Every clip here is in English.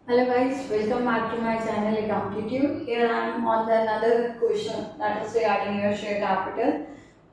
Hello guys, welcome back to my channel Accountancy. Here I am on another question that is regarding your share capital.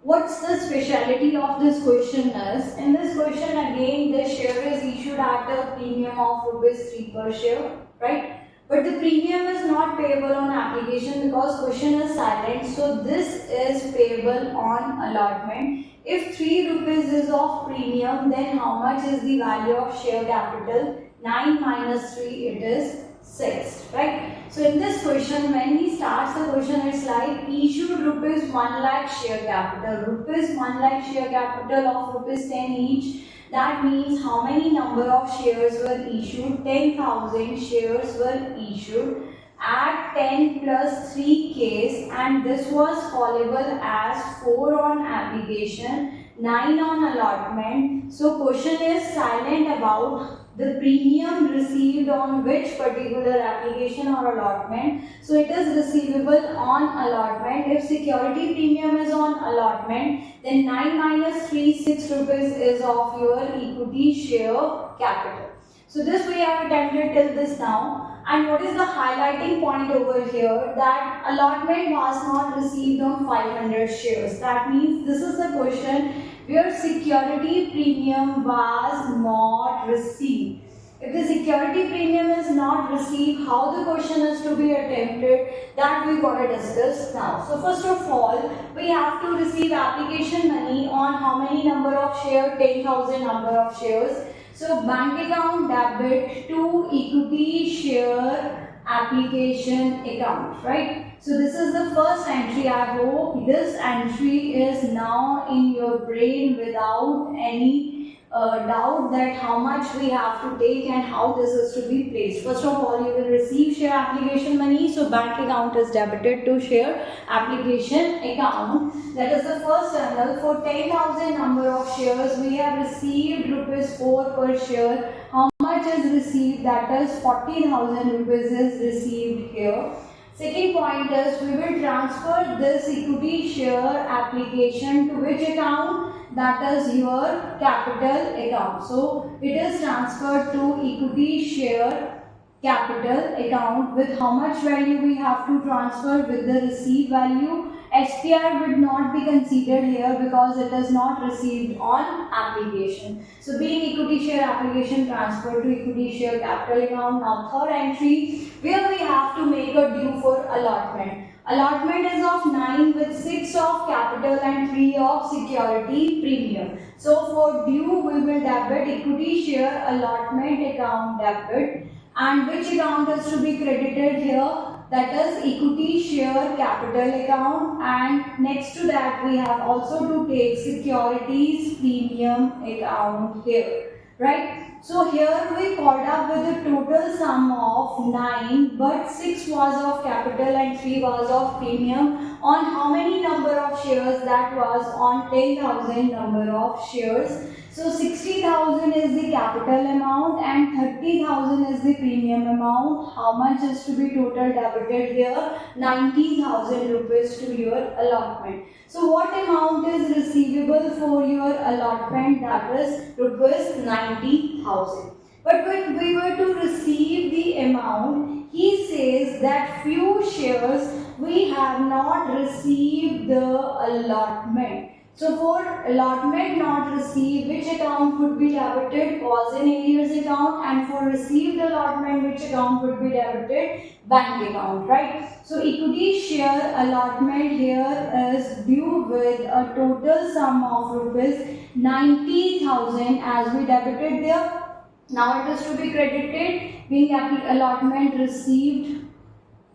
What's the speciality of this question is? In this question again the share is issued at a premium of rupees 3 per share, right? But the premium is not payable on application because question is silent. So this is payable on allotment. If 3 rupees is of premium, then how much is the value of share capital? 9 minus 3, it is 6, right? So in this question, when he starts the question, it's like issued rupees 1 lakh share capital, rupees 1 lakh share capital of rupees 10 each. That means how many number of shares were issued? 10,000 shares were issued at 10 plus 3 case, and this was callable as 4 on application, 9 on allotment. So question is silent about the premium received on which particular application or allotment. So it is receivable on allotment. If security premium is on allotment, then 9 minus 3, 6 rupees is of your equity share capital. So this we have attempted till this now. And what is the highlighting point over here? That allotment was not received on 500 shares. That means this is the question where security premium was not received. If the security premium is not received, how the question is to be attempted, that we got to discuss now. So first of all, we have to receive application money on how many number of shares? 10,000 number of shares. So bank account debit to equity share application account, right? So this is the first entry. I hope this entry is now in your brain without any doubt that how much we have to take and how this is to be placed. First of all, you will receive share application money. So bank account is debited to share application account. That is the first channel. For 10,000 number of shares, we have received rupees 4 per share. How much is received? That is 40,000 rupees is received here. Second point is we will transfer this equity share application to which account? That is your capital account. So it is transferred to equity share capital account. With how much value we have to transfer? With the received value. SPR would not be considered here because it is not received on application. So being equity share application transferred to equity share capital account. Now third entry where we have to make a due for allotment. Allotment is of 9 with 6 of capital and 3 of security premium. So for due we will debit equity share allotment account debit, and which account is to be credited here? That is equity share capital account, and next to that we have also to take securities premium account here, right? So here we called up with a total sum of 9, but 6 was of capital and 3 was of premium. On how many number of shares? That was on 10,000 number of shares. So 60,000 is the capital amount and 30,000 is the premium amount. How much is to be total debited here? 90,000 rupees to your allotment. So what amount is receivable for your allotment? That is rupees 90,000. But when we were to receive the amount, he says that few shares we have not received the allotment. So for allotment not received, which account would be debited? Cause in arrears account. And for received allotment, which account would be debited? Bank account, right? So equity share allotment here is due with a total sum of rupees 90,000 as we debited there. Now it is to be credited being allotment received,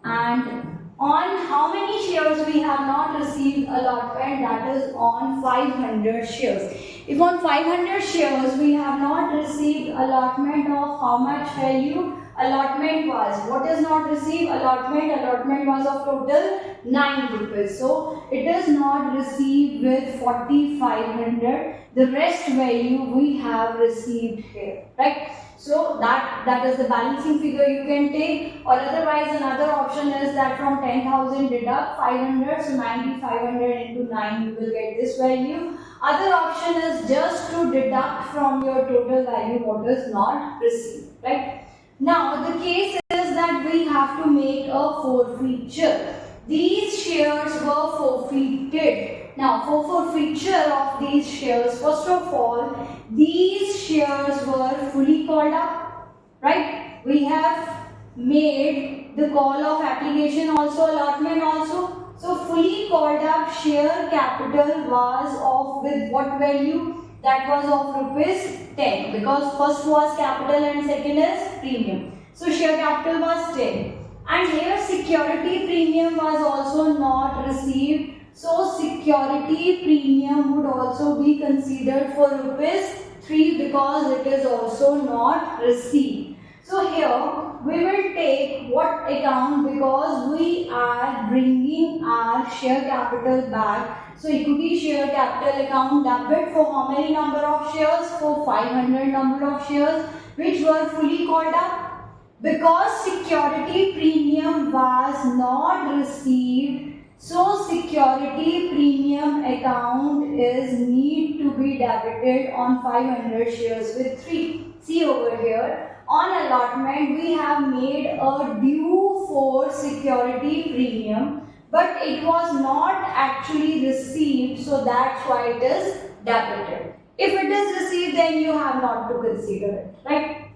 and on how many shares we have not received allotment? That is on 500 shares. If on 500 shares we have not received allotment of how much value? Allotment was, what is not received? Allotment was of total 9 rupees. So it is not received with 4,500. The rest value we have received here, right? So that is the balancing figure you can take, or otherwise another option is that from 10,000 deduct 500, so 9,500 into 9 you will get this value. Other option is just to deduct from your total value what is not received, right? Now the case is that we have to make a forfeiture. These shares were forfeited. Now for forfeiture of these shares, first of all, these shares were fully called up, right? We have made the call of application also, allotment also. So fully called up share capital was of with what value? That was of rupees 10, because first was capital and second is premium. So share capital was 10. And here security premium was also not received. So security premium would also be considered for rupees 3 because it is also not received. So here we will take what account, because we are bringing our share capital back. So equity share capital account debit for how many number of shares? For 500 number of shares which were fully called up. Because security premium was not received, so security premium account is need to be debited on 500 shares with 3. See over here, on allotment we have made a due for security premium, but it was not actually received, so that's why it is debited. If it is received, then you have not to consider it, right?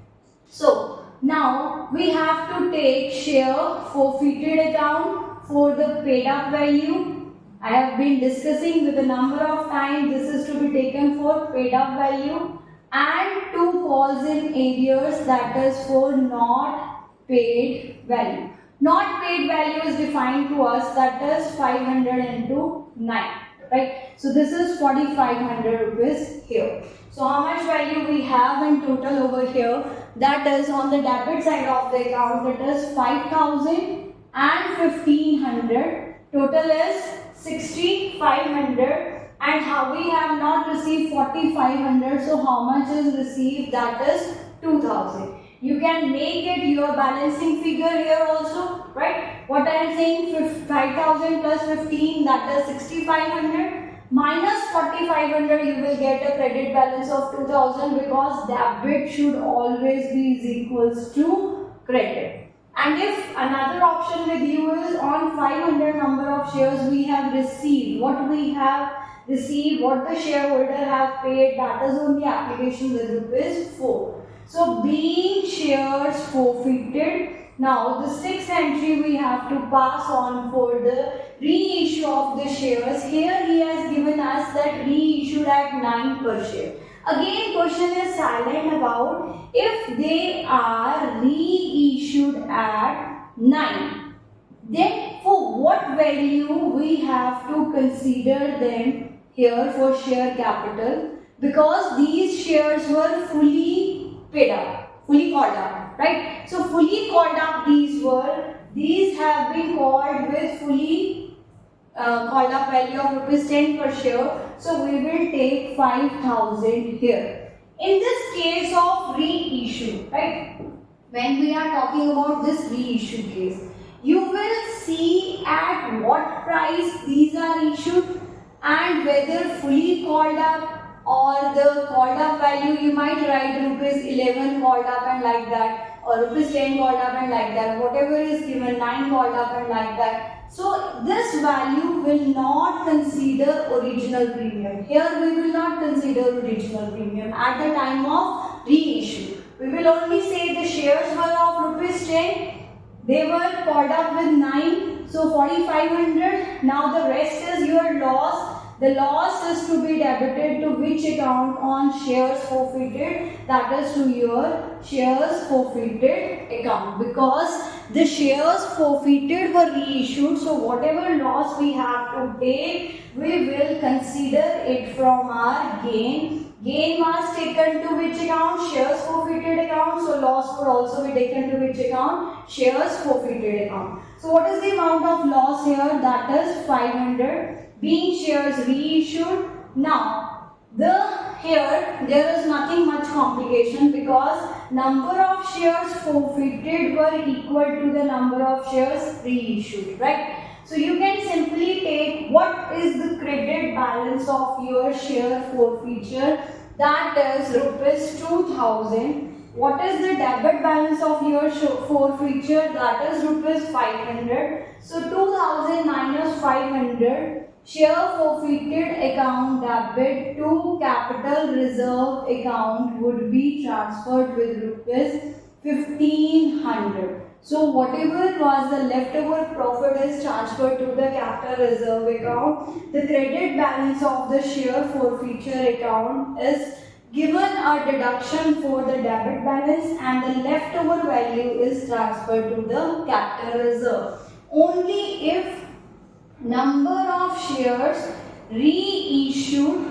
So now we have to take share forfeited account for the paid up value. I have been discussing with a number of times, this is to be taken for paid up value, and 2 calls in arrears, that is for not paid value. Not paid value is defined to us, that is 500 into 9, right? So this is 4500 rupees here. So how much value we have in total over here? That is on the debit side of the account, it is 5000 and 1500. Total is 6500. And how we have not received 4500, so how much is received? That is 2000. You can make it your balancing figure here also, right? What I am saying, 5000 plus 15, that is 6500. Minus 4500, you will get a credit balance of 2000, because debit should always be is equals to credit. And if another option with you is on 500 number of shares we have received, what we have received, what the shareholder have paid, that is on the application with rupees 4. So being shares forfeited, now the 6th entry we have to pass on for the reissue of the shares. Here he has given us that reissued at 9 per share. Again question is silent about if they are reissued at 9. Then for what value we have to consider them here for share capital, because these shares were fully paid up, fully called up, right? So fully called up these have been called with fully called up value of rupees 10 per share. So we will take 5000 here. In this case of reissue, right? When we are talking about this reissue case, you will see at what price these are issued and whether fully called up or the called up value. You might write rupees 11 called up and like that, or rupees 10 called up and like that, whatever is given, 9 called up and like that. So this value will not consider original premium. Here we will not consider original premium at the time of reissue. We will only say the shares were of rupees 10. They were called up with 9, so 4500. Now the rest is your loss. The loss is to be debited to which account? On shares forfeited, that is to your shares forfeited account, because the shares forfeited were reissued. So whatever loss we have to take, we will consider it from our gain. Gain was taken to which account? Shares forfeited account. So loss would also be taken to which account? Shares forfeited account. So what is the amount of loss here? That is 500. Being shares reissued. Now here there is nothing much complication, because number of shares forfeited were equal to the number of shares reissued, right? So you can simply take what is the credit balance of your share forfeiture. that is rupees 2000. What is the debit balance of your forfeiture? That is rupees 500. So 2000 minus 500, share forfeited account debit to capital reserve account would be transferred with rupees 1500. So whatever was the leftover profit is transferred to the capital reserve account. The credit balance of the share forfeiture account is given a deduction for the debit balance, and the leftover value is transferred to the capital reserve. Only if number of shares reissued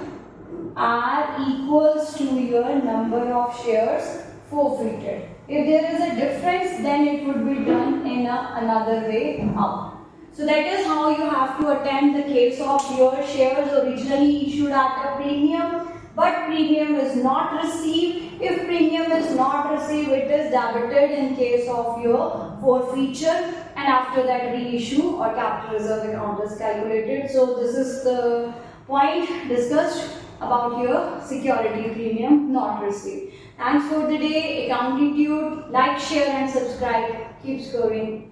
are equals to your number of shares forfeited. If there is a difference, then it would be done in another way out. So that is how you have to attempt the case of your shares originally issued at a premium, but premium is not received. If premium is not received, it is debited in case of your forfeiture, and after that reissue or capital reserve account is calculated. So this is the point discussed about your security premium not received. Thanks for the day. Accounting Tube. Like, share and subscribe. Keep scoring.